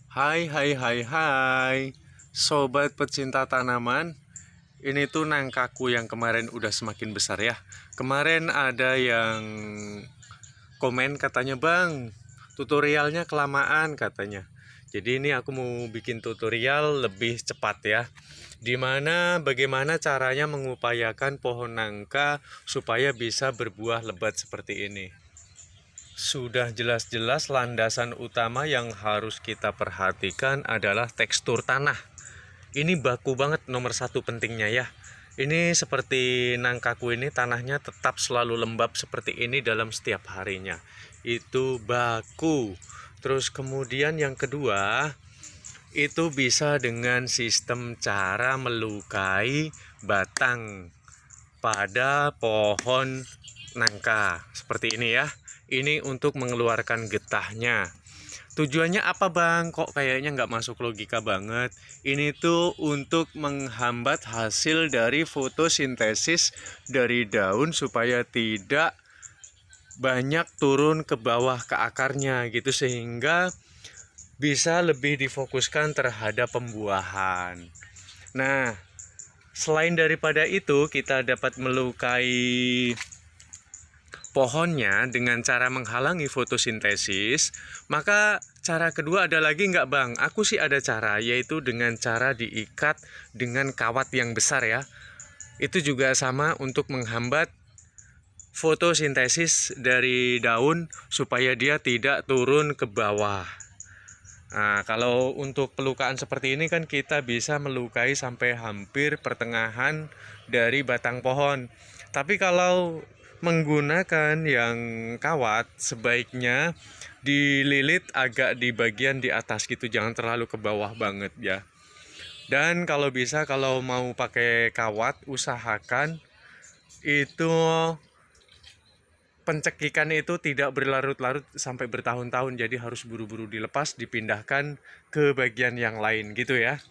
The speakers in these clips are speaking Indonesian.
Hai Sobat pecinta tanaman. Ini tuh nangkaku yang kemarin udah semakin besar ya. Kemarin ada yang komen katanya, "Bang, tutorialnya kelamaan," katanya. Jadi ini aku mau bikin tutorial lebih cepat ya, dimana bagaimana caranya mengupayakan pohon nangka supaya bisa berbuah lebat seperti ini. Sudah jelas-jelas landasan utama yang harus kita perhatikan adalah tekstur tanah. Ini baku banget, nomor satu pentingnya ya. Ini seperti nangkaku ini, tanahnya tetap selalu lembab seperti ini dalam setiap harinya. Itu baku. Terus kemudian yang kedua, itu bisa dengan sistem cara melukai batang pada pohon nangka seperti ini ya. Ini untuk mengeluarkan getahnya. Tujuannya apa, Bang? Kok kayaknya nggak masuk logika banget? Ini tuh untuk menghambat hasil dari fotosintesis dari daun supaya tidak banyak turun ke bawah ke akarnya gitu, sehingga bisa lebih difokuskan terhadap pembuahan. Nah, selain daripada itu, kita dapat melukai pohonnya dengan cara menghalangi fotosintesis. Maka cara kedua ada lagi nggak, Bang? Aku sih ada cara, yaitu dengan cara diikat dengan kawat yang besar ya. Itu juga sama untuk menghambat fotosintesis dari daun supaya dia tidak turun ke bawah. Nah, kalau untuk pelukaan seperti ini kan kita bisa melukai sampai hampir pertengahan dari batang pohon. Tapi kalau menggunakan yang kawat, sebaiknya dililit agak di bagian di atas gitu, jangan terlalu ke bawah banget ya. Dan kalau bisa, kalau mau pakai kawat, usahakan itu pencekikan itu tidak berlarut-larut sampai bertahun-tahun, jadi harus buru-buru dilepas, dipindahkan ke bagian yang lain gitu ya.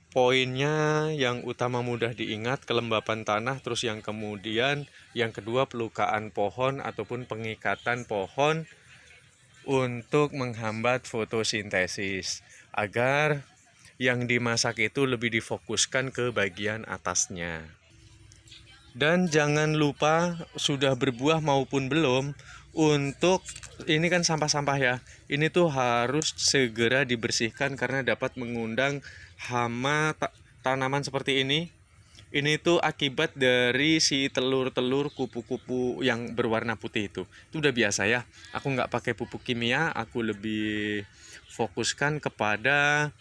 Poinnya yang utama mudah diingat, kelembapan tanah, terus yang kemudian yang kedua pelukaan pohon ataupun pengikatan pohon untuk menghambat fotosintesis agar yang dimasak itu lebih difokuskan ke bagian atasnya. Dan jangan lupa, sudah berbuah maupun belum, untuk ini kan sampah-sampah ya, ini tuh harus segera dibersihkan karena dapat mengundang hama tanaman seperti ini. Ini tuh akibat dari si telur-telur kupu-kupu yang berwarna putih itu. Itu udah biasa ya, aku nggak pakai pupuk kimia, aku lebih fokuskan kepada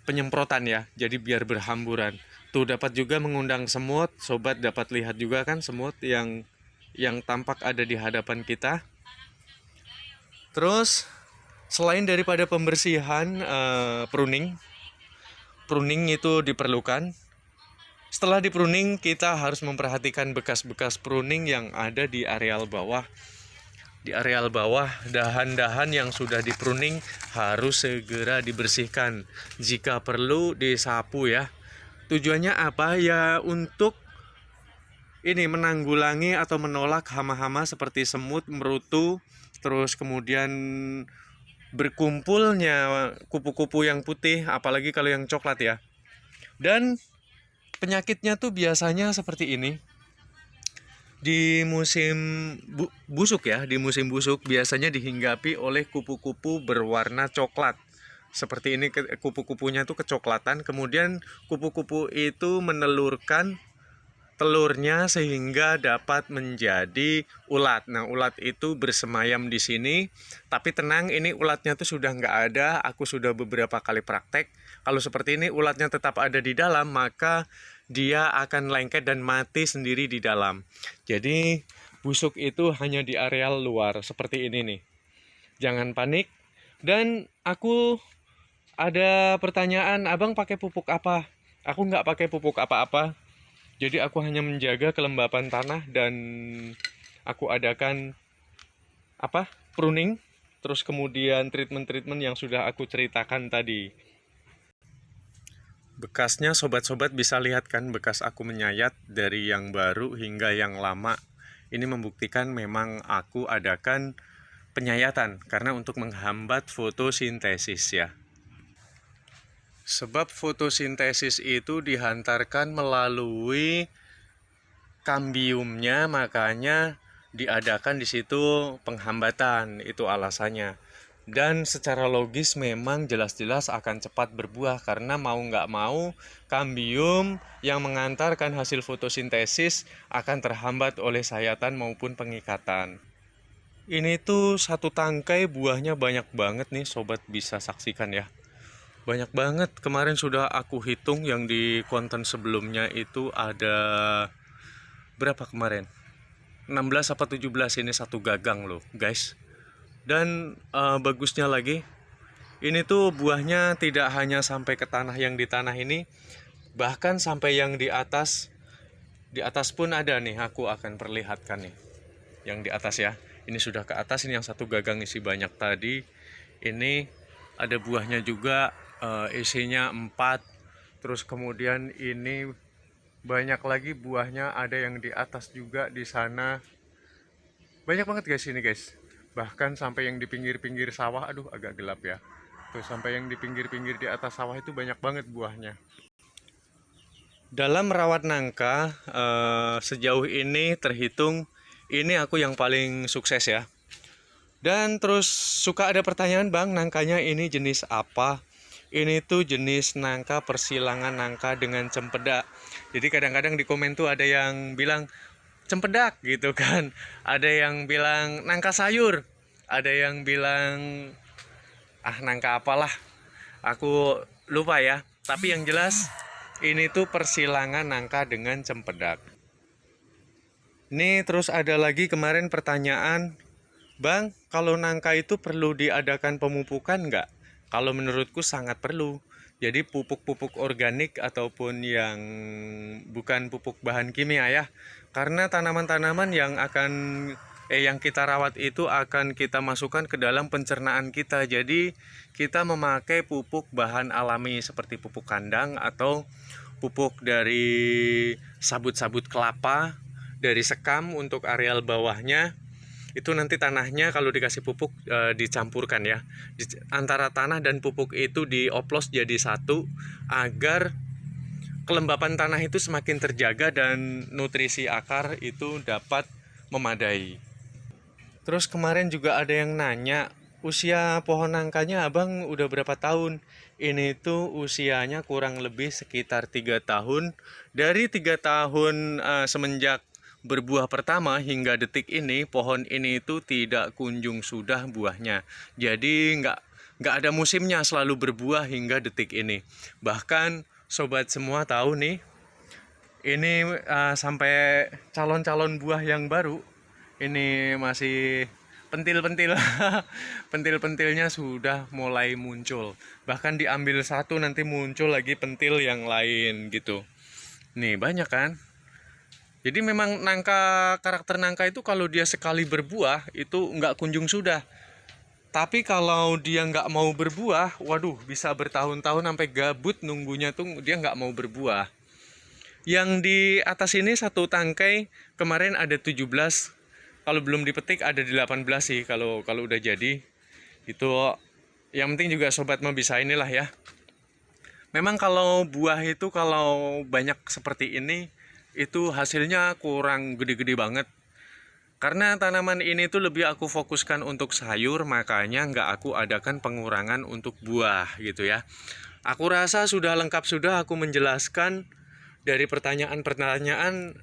penyemprotan ya, jadi biar berhamburan. Tuh dapat juga mengundang semut, sobat dapat lihat juga kan semut yang tampak ada di hadapan kita. Terus selain daripada pembersihan, pruning itu diperlukan. Setelah di pruning, kita harus memperhatikan bekas-bekas pruning yang ada di areal bawah. Di areal bawah, dahan-dahan yang sudah di pruning harus segera dibersihkan. Jika perlu disapu ya. Tujuannya apa? Ya untuk ini menanggulangi atau menolak hama-hama seperti semut, merutu, terus kemudian berkumpulnya kupu-kupu yang putih, apalagi kalau yang coklat ya. Dan penyakitnya tuh biasanya seperti ini. Di musim busuk ya, di musim busuk biasanya dihinggapi oleh kupu-kupu berwarna coklat. Seperti ini, kupu-kupunya tuh kecoklatan, kemudian kupu-kupu itu menelurkan telurnya sehingga dapat menjadi ulat. Nah, ulat itu bersemayam di sini. Tapi tenang, ini ulatnya tuh sudah nggak ada. Aku sudah beberapa kali praktek. Kalau seperti ini ulatnya tetap ada di dalam, maka dia akan lengket dan mati sendiri di dalam. Jadi busuk itu hanya di areal luar seperti ini nih. Jangan panik. Dan aku ada pertanyaan, abang pakai pupuk apa? Aku nggak pakai pupuk apa-apa. Jadi aku hanya menjaga kelembapan tanah dan aku adakan pruning, terus kemudian treatment-treatment yang sudah aku ceritakan tadi. Bekasnya sobat-sobat bisa lihat kan, bekas aku menyayat dari yang baru hingga yang lama. Ini membuktikan memang aku adakan penyayatan karena untuk menghambat fotosintesis ya. Sebab fotosintesis itu dihantarkan melalui kambiumnya, makanya diadakan di situ penghambatan, itu alasannya. Dan secara logis memang jelas-jelas akan cepat berbuah karena mau nggak mau kambium yang mengantarkan hasil fotosintesis akan terhambat oleh sayatan maupun pengikatan. Ini tuh satu tangkai buahnya banyak banget nih sobat, bisa saksikan ya. Banyak banget, kemarin sudah aku hitung yang di konten sebelumnya itu ada berapa kemarin? 16 apa 17, ini satu gagang loh guys. Dan bagusnya lagi, ini tuh buahnya tidak hanya sampai ke tanah yang di tanah ini, bahkan sampai yang di atas. Di atas pun ada nih, aku akan perlihatkan nih. Yang di atas ya, ini sudah ke atas, ini yang satu gagang isi banyak tadi. Ini ada buahnya juga, isinya 4. Terus kemudian ini banyak lagi buahnya, ada yang di atas juga di sana. Banyak banget guys ini guys. Bahkan sampai yang di pinggir-pinggir sawah, aduh agak gelap ya. Tuh sampai yang di pinggir-pinggir di atas sawah itu banyak banget buahnya. Dalam merawat nangka, sejauh ini terhitung ini aku yang paling sukses ya. Dan terus suka ada pertanyaan, bang, nangkanya ini jenis apa? Ini tuh jenis nangka persilangan nangka dengan cempedak. Jadi kadang-kadang di komen tuh ada yang bilang cempedak gitu kan. Ada yang bilang nangka sayur. Ada yang bilang nangka apalah. Aku lupa ya. Tapi yang jelas ini tuh persilangan nangka dengan cempedak. Nih terus ada lagi kemarin pertanyaan, bang, kalau nangka itu perlu diadakan pemupukan nggak? Kalau menurutku sangat perlu. Jadi pupuk-pupuk organik ataupun yang bukan pupuk bahan kimia ya. Karena tanaman-tanaman yang kita rawat itu akan kita masukkan ke dalam pencernaan kita. Jadi kita memakai pupuk bahan alami seperti pupuk kandang atau pupuk dari sabut-sabut kelapa, dari sekam untuk areal bawahnya. Itu nanti tanahnya kalau dikasih pupuk dicampurkan ya, antara tanah dan pupuk itu dioplos jadi satu agar kelembapan tanah itu semakin terjaga dan nutrisi akar itu dapat memadai. Terus kemarin juga ada yang nanya, usia pohon nangkanya abang udah berapa tahun? Ini tuh usianya kurang lebih sekitar 3 tahun. Dari 3 tahun semenjak berbuah pertama hingga detik ini, pohon ini itu tidak kunjung sudah buahnya. Jadi nggak ada musimnya, selalu berbuah hingga detik ini. Bahkan sobat semua tahu nih, ini sampai calon-calon buah yang baru ini masih pentil-pentil. Pentil-pentilnya sudah mulai muncul. Bahkan diambil satu nanti muncul lagi pentil yang lain gitu. Nih banyak kan? Jadi memang karakter nangka itu kalau dia sekali berbuah itu nggak kunjung sudah. Tapi kalau dia nggak mau berbuah, waduh bisa bertahun-tahun sampai gabut nunggunya tuh dia nggak mau berbuah. Yang di atas ini satu tangkai kemarin ada 17, kalau belum dipetik ada 18 sih kalau udah jadi. Itu yang penting juga sobat mah bisa inilah ya. Memang kalau buah itu kalau banyak seperti ini itu hasilnya kurang gede-gede banget. Karena tanaman ini tuh lebih aku fokuskan untuk sayur, makanya nggak aku adakan pengurangan untuk buah gitu ya. Aku rasa sudah lengkap sudah aku menjelaskan dari pertanyaan-pertanyaan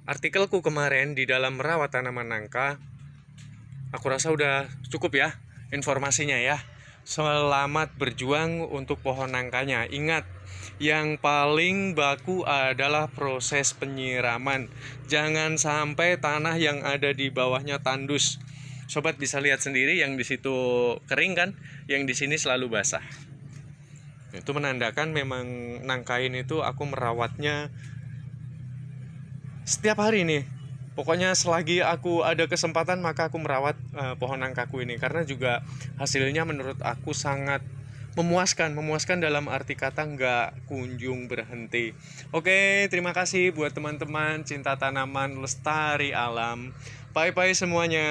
artikelku kemarin di dalam merawat tanaman nangka. Aku rasa udah cukup ya informasinya ya. Selamat berjuang untuk pohon nangkanya. Ingat, yang paling baku adalah proses penyiraman. Jangan sampai tanah yang ada di bawahnya tandus. Sobat bisa lihat sendiri, yang di situ kering kan, yang di sini selalu basah. Itu menandakan memang nangka ini tuh aku merawatnya setiap hari nih. Pokoknya selagi aku ada kesempatan maka aku merawat pohon nangkaku ini, karena juga hasilnya menurut aku sangat memuaskan dalam arti kata nggak kunjung berhenti. Oke, terima kasih buat teman-teman cinta tanaman lestari alam. Bye bye semuanya.